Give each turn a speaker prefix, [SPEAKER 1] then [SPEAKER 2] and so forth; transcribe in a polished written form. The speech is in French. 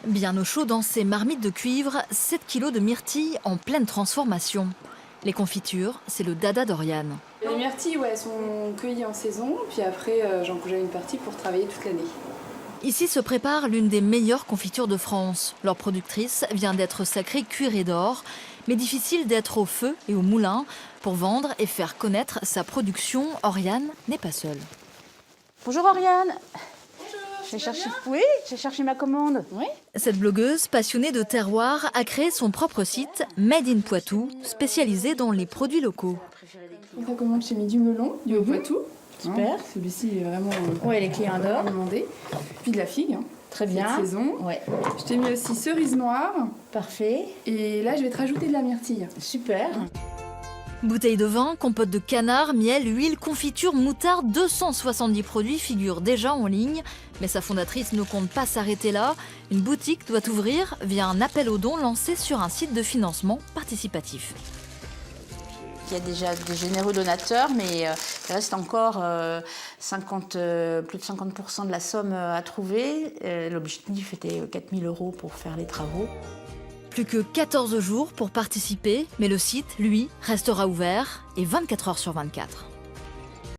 [SPEAKER 1] Bien au chaud dans ces marmites de cuivre, 7 kilos de myrtilles en pleine transformation. Les confitures, c'est le dada d'Oriane.
[SPEAKER 2] Les myrtilles, elles sont cueillies en saison, puis après j'en congèle une partie pour travailler toute l'année.
[SPEAKER 1] Ici se prépare l'une des meilleures confitures de France. Leur productrice vient d'être sacrée cuirée d'or, mais difficile d'être au feu et au moulin. Pour vendre et faire connaître sa production, Oriane n'est pas seule.
[SPEAKER 3] Bonjour Oriane. J'ai cherché ma commande. Oui.
[SPEAKER 1] Cette blogueuse, passionnée de terroir, a créé son propre site Made in Poitou, spécialisé dans les produits locaux.
[SPEAKER 2] Donc la commande, j'ai mis du melon, du Haut-Poitou.
[SPEAKER 3] Super.
[SPEAKER 2] Celui-ci il est vraiment
[SPEAKER 3] Les clients adorent.
[SPEAKER 2] demandé. Puis de la figue.
[SPEAKER 3] Très bien.
[SPEAKER 2] Cette saison.
[SPEAKER 3] Ouais.
[SPEAKER 2] Je t'ai mis aussi cerise noire.
[SPEAKER 3] Parfait.
[SPEAKER 2] Et là, je vais te rajouter de la myrtille.
[SPEAKER 3] Super.
[SPEAKER 1] Bouteilles de vin, compote de canard, miel, huile, confiture, moutarde, 270 produits figurent déjà en ligne. Mais sa fondatrice ne compte pas s'arrêter là. Une boutique doit ouvrir via un appel aux dons lancé sur un site de financement participatif.
[SPEAKER 3] Il y a déjà de généreux donateurs, mais il reste encore plus de 50% de la somme à trouver. L'objectif était 4 000 € pour faire les travaux.
[SPEAKER 1] Plus que 14 jours pour participer, mais le site, lui, restera ouvert et 24 heures sur 24.